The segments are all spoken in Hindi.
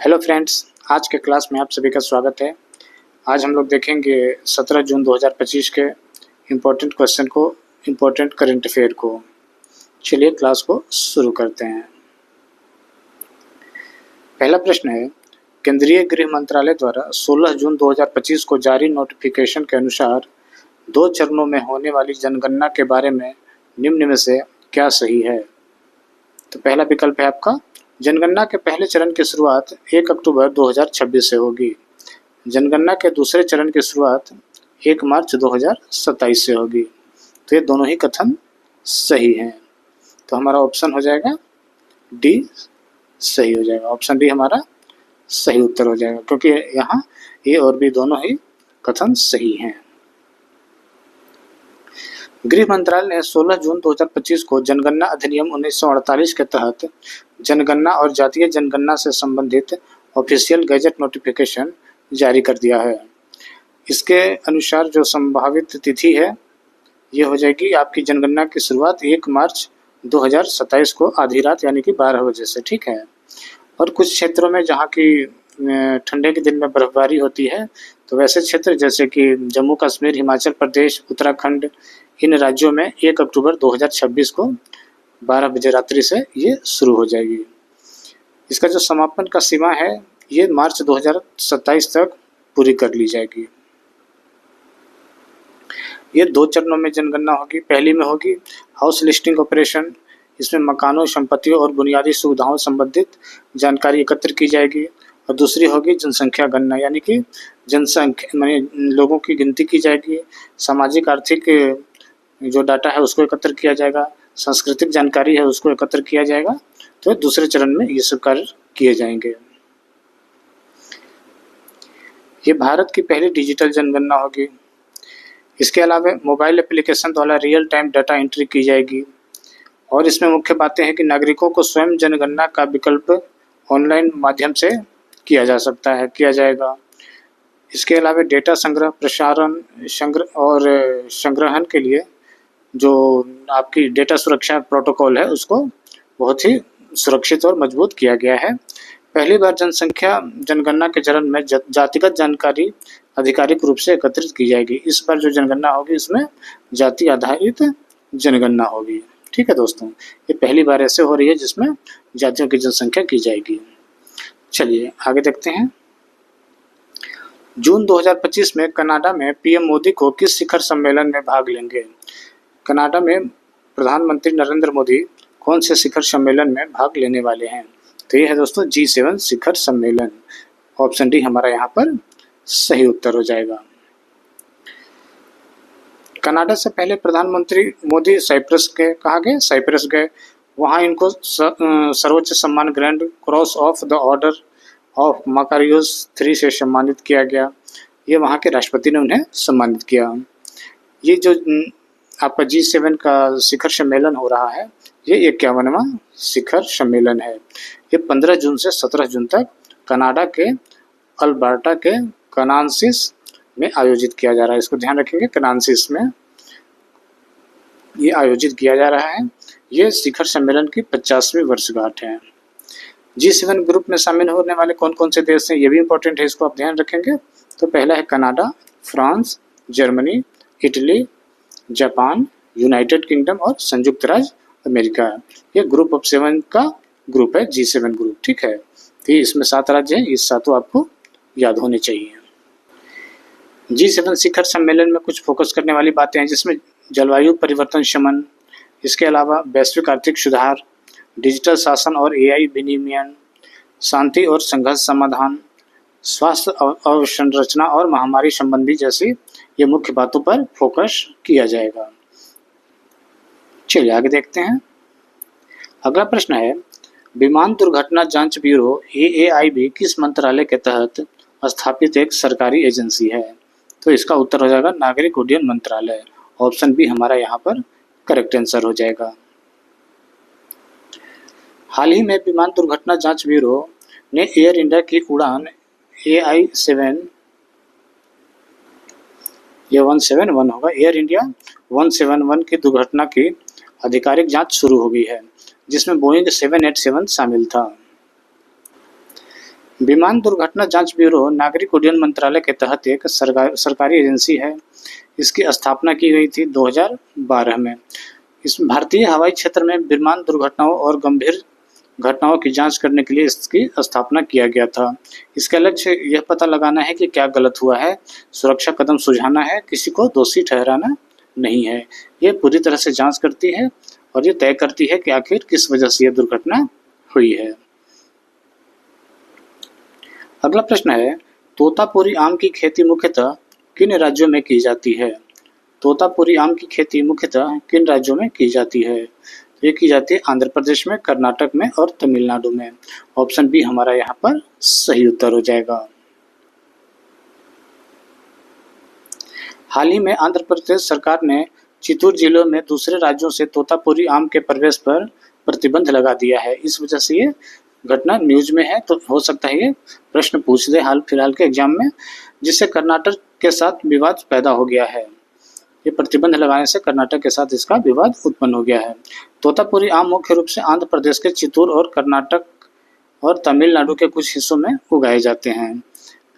हेलो फ्रेंड्स, आज के क्लास में आप सभी का स्वागत है। आज हम लोग देखेंगे 17 जून 2025 के इम्पोर्टेंट क्वेश्चन को, इम्पोर्टेंट करंट अफेयर को। चलिए क्लास को शुरू करते हैं। पहला प्रश्न है, केंद्रीय गृह मंत्रालय द्वारा 16 जून 2025 को जारी नोटिफिकेशन के अनुसार 2 चरणों में होने वाली जनगणना के बारे में निम्न में से क्या सही है। तो पहला विकल्प है आपका, जनगणना के पहले चरण की शुरुआत 1 अक्टूबर 2026 से होगी। जनगणना के दूसरे चरण की शुरुआत 1 मार्च 2027 से होगी। तो ये दोनों ही कथन सही हैं। तो हमारा ऑप्शन हो जाएगा डी सही हो जाएगा। ऑप्शन डी हमारा सही उत्तर हो जाएगा, क्योंकि यहाँ ए और बी दोनों ही कथन सही हैं। गृह मंत्रालय ने 16 जून 2025 को जनगणना अधिनियम 1948 के तहत जनगणना और जातीय जनगणना से संबंधित ऑफिशियल गैजेट नोटिफिकेशन जारी कर दिया है। इसके अनुसार जो संभावित तिथि है ये हो जाएगी आपकी जनगणना की शुरुआत 1 मार्च 2027 को आधी रात यानी कि 12 बजे से। ठीक है। और कुछ क्षेत्रों में जहाँ की ठंडे के दिन में बर्फबारी होती है, तो वैसे क्षेत्र जैसे कि जम्मू कश्मीर, हिमाचल प्रदेश, उत्तराखंड, इन राज्यों में 1 अक्टूबर 2026 को 12 बजे रात्रि से ये शुरू हो जाएगी। इसका जो समापन का सीमा है ये मार्च 2027 तक पूरी कर ली जाएगी। ये 2 चरणों में जनगणना होगी। पहली में होगी हाउस लिस्टिंग ऑपरेशन। इसमें मकानों, संपत्तियों और बुनियादी सुविधाओं संबंधित जानकारी एकत्र की जाएगी। और दूसरी होगी जनसंख्या गणना, यानी कि जनसंख्या माने लोगों की गिनती की जाएगी। सामाजिक आर्थिक जो डाटा है उसको एकत्र किया जाएगा। सांस्कृतिक जानकारी है उसको एकत्र किया जाएगा। तो दूसरे चरण में ये सब कार्य किए जाएंगे। ये भारत की पहली डिजिटल जनगणना होगी। इसके अलावा मोबाइल एप्लीकेशन द्वारा रियल टाइम डाटा एंट्री की जाएगी। और इसमें मुख्य बातें हैं कि नागरिकों को स्वयं जनगणना का विकल्प ऑनलाइन माध्यम से किया जा सकता है, किया जाएगा। इसके अलावा डेटा संग्रह, प्रसारण, संग्रहण के लिए जो आपकी डेटा सुरक्षा प्रोटोकॉल है उसको बहुत ही सुरक्षित और मजबूत किया गया है। पहली बार जनसंख्या जनगणना के चरण में जातिगत जानकारी आधिकारिक रूप से एकत्रित की जाएगी। इस बार जो जनगणना होगी इसमें जाति आधारित जनगणना होगी। ठीक है दोस्तों, ये पहली बार ऐसे हो रही है जिसमें जातियों की जनसंख्या की जाएगी। चलिए आगे देखते हैं। जून 2025 में कनाडा में पीएम मोदी को किस शिखर सम्मेलन में भाग लेंगे। कनाडा में प्रधानमंत्री नरेंद्र मोदी कौन से शिखर सम्मेलन में भाग लेने वाले हैं। तो ये है दोस्तों G7 शिखर सम्मेलन। ऑप्शन डी हमारा यहाँ पर सही उत्तर हो जाएगा। कनाडा से पहले प्रधानमंत्री मोदी साइप्रस गए। वहाँ इनको सर्वोच्च सम्मान grand cross of the order of Makarios 3 से सम्मानित किया गया। ये वहाँ के राष्ट्रपति ने उन्हें सम्मानित किया। ये जो आपका G7 का शिखर सम्मेलन हो रहा है ये 51वां शिखर सम्मेलन है। ये 15 जून से 17 जून तक कनाडा के अल्बर्टा के कनान्सिस में आयोजित किया जा रहा है। इसको ध्यान रखेंगे, कनान्सिस में ये आयोजित किया जा रहा है। ये शिखर सम्मेलन की 50वीं वर्षगांठ है। G7 ग्रुप में शामिल होने वाले कौन कौन से देश हैं ये भी इंपॉर्टेंट है, इसको आप ध्यान रखेंगे। तो पहला है Canada, France, Germany, Italy, Japan, United kingdom और संयुक्त राज्य अमेरिका। ये ग्रुप ऑफ 7 का ग्रुप है, G7 ग्रुप। ठीक है। तो इसमें 7 राज्य हैं, इस 7 आपको याद होने चाहिए। G7 शिखर सम्मेलन में कुछ फोकस करने वाली बातें हैं, जिसमें जलवायु परिवर्तन शमन, इसके अलावा वैश्विक आर्थिक सुधार, डिजिटल शासन और AI विनियमन, शांति और संघर्ष समाधान, स्वास्थ्य अवसंरचना और महामारी संबंधी जैसी ये मुख्य बातों पर फोकस किया जाएगा। चलिए आगे देखते हैं। अगला प्रश्न है, विमान दुर्घटना जांच ब्यूरो AAIB किस मंत्रालय के तहत स्थापित एक सरकारी एजेंसी है। तो इसका उत्तर हो जाएगा नागरिक उड्डयन मंत्रालय। ऑप्शन बी हमारा यहाँ पर करेक्ट आंसर हो जाएगा। हाल ही में विमान दुर्घटना जांच ब्यूरो ने एयर इंडिया की उड़ान AI7 ये 171 होगा, एयर इंडिया 171 की दुर्घटना की आधिकारिक जांच शुरू हो गई है, जिसमें बोइंग 787 शामिल था। विमान दुर्घटना जांच ब्यूरो नागरिक उड्डयन मंत्रालय के तहत एक सरकारी एजेंसी है। इसकी स्थापना की गई थी 2012 में। इस भारतीय हवाई क्षेत्र में विमान दुर्घटनाओं और गंभीर घटनाओं की जांच करने के लिए इसकी स्थापना किया गया था। इसका लक्ष्य यह पता लगाना है कि क्या गलत हुआ है, सुरक्षा कदम सुझाना है, किसी को दोषी ठहराना नहीं है। यह पूरी तरह से जांच करती है और ये तय करती है कि आखिर किस वजह से यह दुर्घटना हुई है। अगला प्रश्न है, तोतापुरी आम की खेती मुख्यतः किन राज्यों में की जाती है? तोतापुरी आम की खेती मुख्यतः किन राज्यों में की जाती है? ये की जाती है आंध्र प्रदेश में, कर्नाटक में और तमिलनाडु में। ऑप्शन बी हमारा यहाँ पर सही उत्तर हो जाएगा। हाल ही में आंध्र प्रदेश सरकार ने चित्तूर जिलों में दूसरे राज्यों से तोतापुरी आम के प्रवेश पर प्रतिबंध लगा दिया है। इस वजह से ये घटना न्यूज में है, तो हो सकता है ये प्रश्न पूछ दे हाल फिलहाल के एग्जाम में, जिससे कर्नाटक के साथ विवाद पैदा हो गया है। ये प्रतिबंध लगाने से कर्नाटक के साथ इसका विवाद उत्पन्न हो गया है। तोतापुरी आम मुख्य रूप से आंध्र प्रदेश के चित्तूर और कर्नाटक और तमिलनाडु के कुछ हिस्सों में उगाए जाते हैं।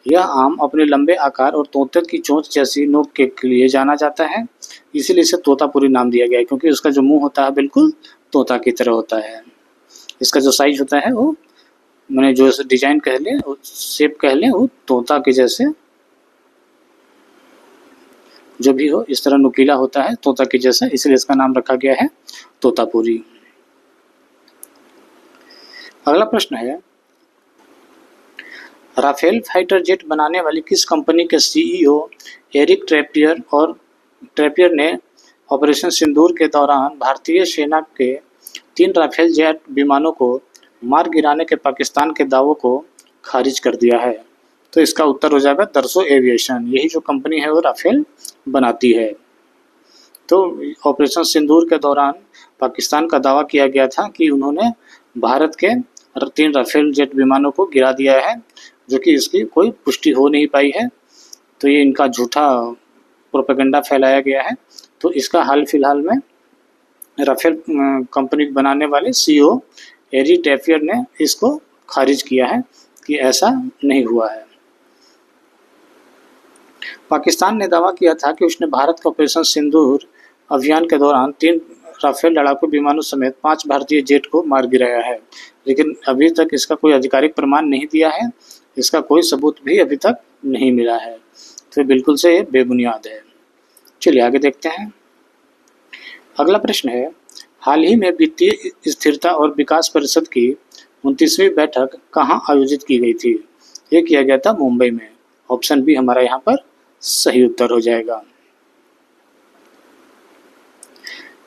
यह आम अपने लंबे आकार और तोते की चोंच जैसी नोक के लिए जाना जाता है, इसीलिए इसे तोतापुरी नाम दिया गया है, क्योंकि उसका जो मुंह होता है बिल्कुल तोता की तरह होता है। इसका जो साइज होता है वो, मैंने जो डिजाइन कह लें, शेप कह लें, वो तोता के जैसे जो भी हो, इस तरह नुकीला होता है तोता के जैसा, इसलिए इसका नाम रखा गया है तोतापुरी। अगला प्रश्न है, राफेल फाइटर जेट बनाने वाली किस कंपनी के सीईओ एरिक ट्रैपियर ने ऑपरेशन सिंदूर के दौरान भारतीय सेना के 3 राफेल जेट विमानों को मार गिराने के पाकिस्तान के दावों को खारिज कर दिया है? तो इसका उत्तर हो जाएगा दरसो एविएशन। यही जो कंपनी है वो राफेल बनाती है। तो ऑपरेशन सिंदूर के दौरान पाकिस्तान का दावा किया गया था कि उन्होंने भारत के 3 राफेल जेट विमानों को गिरा दिया है, जो कि इसकी कोई पुष्टि हो नहीं पाई है। तो ये इनका झूठा प्रोपेगेंडा फैलाया गया है। तो इसका हाल फिलहाल में राफेल कंपनी बनाने वाले सीईओ एरिक ट्रैपियर ने इसको खारिज किया है कि ऐसा नहीं हुआ है। पाकिस्तान ने दावा किया था कि उसने भारत के ऑपरेशन सिंदूर अभियान के दौरान 3 राफेल लड़ाकू विमानों समेत 5 भारतीय जेट को मार गिराया है, लेकिन अभी तक इसका कोई आधिकारिक प्रमाण नहीं दिया है। इसका कोई सबूत भी अभी तक नहीं मिला है, तो बिल्कुल से ये बेबुनियाद है। चलिए आगे देखते हैं। अगला प्रश्न है, हाल ही में वित्तीय स्थिरता और विकास परिषद की 29वीं बैठक कहाँ आयोजित की गई थी? ये किया गया था मुंबई में। ऑप्शन बी हमारा यहाँ पर सही उत्तर हो जाएगा।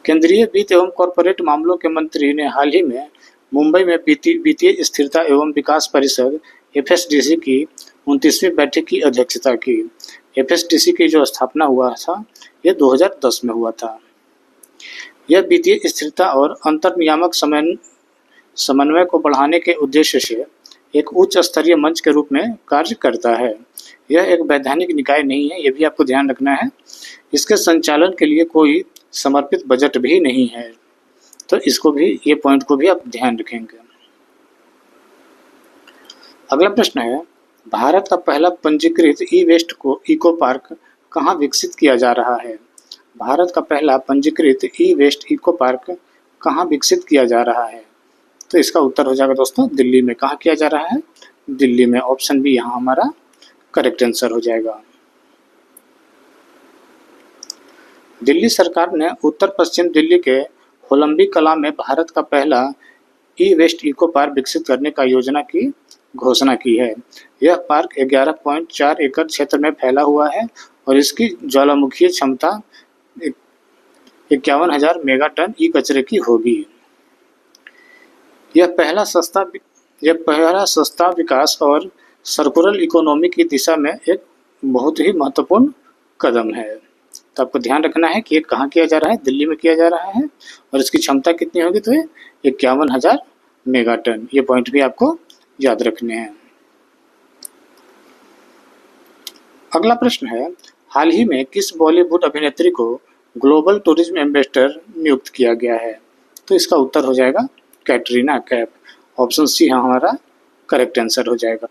केंद्रीय वित्त एवं कॉरपोरेट मामलों के मंत्री ने हाल ही में मुंबई में वित्तीय स्थिरता एवं विकास परिषद FSDC की 29वीं बैठक की अध्यक्षता की। FSDC की जो स्थापना हुआ था यह 2010 में हुआ था। यह वित्तीय स्थिरता और अंतर नियामक समन्वय को बढ़ाने के उद्देश्य से एक उच्च स्तरीय मंच के रूप में कार्य करता है। यह एक वैधानिक निकाय नहीं है, यह भी आपको ध्यान रखना है। इसके संचालन के लिए कोई समर्पित बजट भी नहीं है, तो इसको भी, ये पॉइंट को भी आप ध्यान रखेंगे। अगला प्रश्न है, भारत का पहला पंजीकृत ई-वेस्ट इको पार्क कहाँ विकसित किया जा रहा है? भारत का पहला पंजीकृत ई-वेस्ट इको पार्क कहाँ विकसित किया जा रहा है? तो इसका उत्तर हो जाएगा दोस्तों दिल्ली में। कहाँ किया जा रहा है? दिल्ली में। ऑप्शन बी यहाँ हमारा करेक्ट आंसर हो जाएगा। दिल्ली सरकार ने उत्तर पश्चिम दिल्ली के होलंबी कला में भारत का पहला ई-वेस्ट इको पार्क विकसित करने का योजना की घोषणा की है। यह पार्क 11.4 एकड़ क्षेत्र में फैला हुआ है और इसकी ज्वालामुखीय क्षमता 51,000 मेगाटन ई कचरे की होगी। यह पहला सस्ता विकास और सर्कुलर इकोनॉमी की दिशा में एक बहुत ही महत्वपूर्ण कदम है। तो आपको ध्यान रखना है कि ये कहाँ किया जा रहा है? दिल्ली में किया जा रहा है और इसकी क्षमता कितनी होगी? तो ये 51,000 मेगाटन। ये पॉइंट भी आपको याद रखने हैं। अगला प्रश्न है, हाल ही में किस बॉलीवुड अभिनेत्री को ग्लोबल टूरिज्म एम्बेसडर नियुक्त किया गया है? तो इसका उत्तर हो जाएगा कैटरीना कैफ। ऑप्शन सी हमारा करेक्ट आंसर हो जाएगा।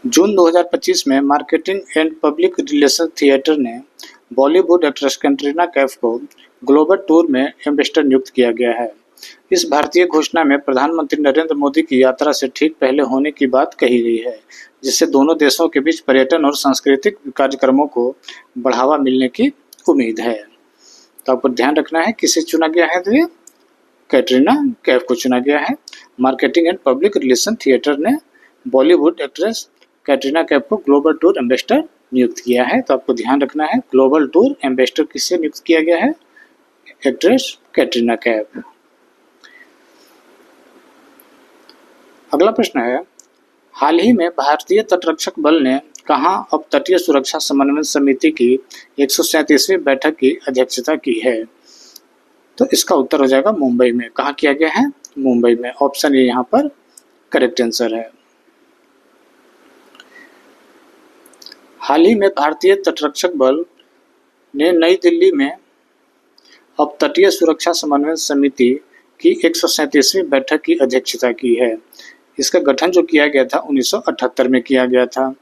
जून 2025 में marketing and public relation theatre ने बॉलीवुड एक्ट्रेस कैटरीना कैफ को ग्लोबल टूर में एम्बेसडर नियुक्त किया गया है। इस भारतीय घोषणा में प्रधानमंत्री नरेंद्र मोदी की यात्रा से ठीक पहले होने की बात कही गई है, जिससे दोनों देशों के बीच पर्यटन और सांस्कृतिक कार्यक्रमों को बढ़ावा मिलने की उम्मीद है। तो आपको ध्यान रखना है किसे चुना गया है, तो ये कैटरीना कैफ को चुना गया है। Marketing and public relation theatre ने बॉलीवुड एक्ट्रेस कैटरीना कैफ को ग्लोबल टूर एम्बेसडर नियुक्त किया है। तो आपको ध्यान रखना है ग्लोबल टूर एम्बेसडर किससे नियुक्त किया गया है, एक्ट्रेस कैटरीना कैफ। अगला प्रश्न है, हाल ही में भारतीय तटरक्षक बल ने कहां अब तटीय सुरक्षा समन्वय समिति की 137वीं बैठक की अध्यक्षता की है? तो इसका उत्तर हो जाएगा मुंबई में। कहाँ किया गया है? मुंबई में। ऑप्शन ए यहाँ पर करेक्ट आंसर है। हाल ही में भारतीय तटरक्षक बल ने नई दिल्ली में अब तटीय सुरक्षा समन्वय समिति की 137वीं बैठक की अध्यक्षता की है। इसका गठन जो किया गया था 1978 में किया गया था।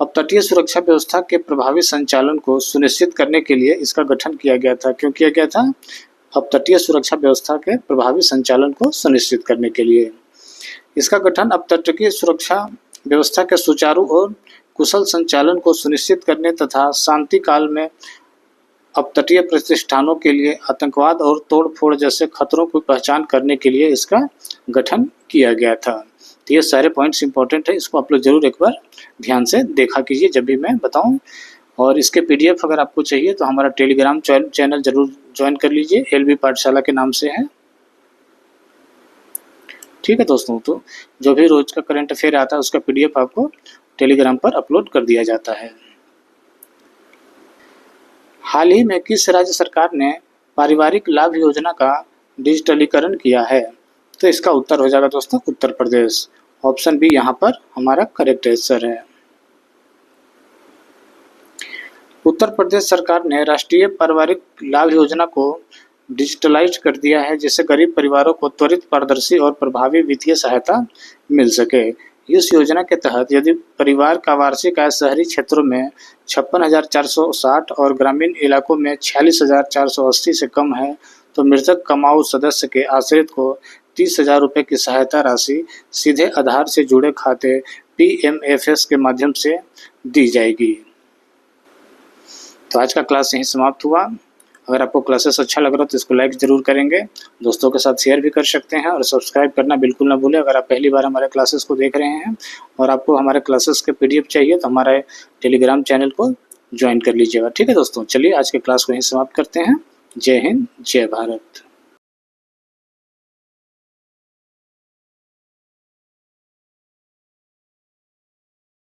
अब तटीय सुरक्षा व्यवस्था के प्रभावी संचालन को सुनिश्चित करने के लिए इसका गठन किया गया था। क्यों किया गया था? अब तटीय सुरक्षा व्यवस्था के प्रभावी संचालन को सुनिश्चित करने के लिए। इसका गठन अब तटीय सुरक्षा व्यवस्था के सुचारू और कुशल संचालन को सुनिश्चित करने तथा शांति काल में अब तटीय प्रतिष्ठानों के लिए आतंकवाद और तोड़फोड़ जैसे खतरों की पहचान करने के लिए इसका गठन किया गया था। तो ये सारे पॉइंट्स इंपॉर्टेंट है, इसको आप लोग जरूर एक बार ध्यान से देखा कीजिए जब भी मैं बताऊं। और इसके पीडीएफ अगर आपको चाहिए तो हमारा टेलीग्राम चैनल जरूर ज्वाइन कर लीजिए, एलबी पाठशाला के नाम से है। ठीक है दोस्तों, तो जो भी रोज का करंट अफेयर आता है उसका पीडीएफ आपको टेलीग्राम पर अपलोड कर दिया जाता है। हाल ही में किस राज्य सरकार ने पारिवारिक लाभ योजना का डिजिटलीकरण किया है? तो इसका उत्तर हो जाएगा दोस्तों उत्तर प्रदेश। ऑप्शन बी यहाँ पर हमारा करेक्ट आंसर है। उत्तर प्रदेश सरकार ने राष्ट्रीय पारिवारिक लाभ योजना को डिजिटलाइज कर दिया है, जिससे गरीब परिवारों को त्वरित, पारदर्शी और प्रभावी वित्तीय सहायता मिल सके। इस योजना के तहत यदि परिवार का वार्षिक आय शहरी क्षेत्रों में 56,460 और ग्रामीण इलाकों में 46,480 से कम है तो मृतक कमाऊ सदस्य के आश्रित को 30,000 रुपये की सहायता राशि सीधे आधार से जुड़े खाते PMFS के माध्यम से दी जाएगी। तो आज का क्लास यहीं समाप्त हुआ। अगर आपको क्लासेस अच्छा लग रहा हो तो इसको लाइक ज़रूर करेंगे, दोस्तों के साथ शेयर भी कर सकते हैं और सब्सक्राइब करना बिल्कुल ना भूलें। अगर आप पहली बार हमारे क्लासेस को देख रहे हैं और आपको हमारे क्लासेस के पीडीएफ चाहिए तो हमारे टेलीग्राम चैनल को ज्वाइन कर लीजिएगा। ठीक है दोस्तों, चलिए आज के क्लास को यहीं समाप्त करते हैं। जय हिंद, जय भारत।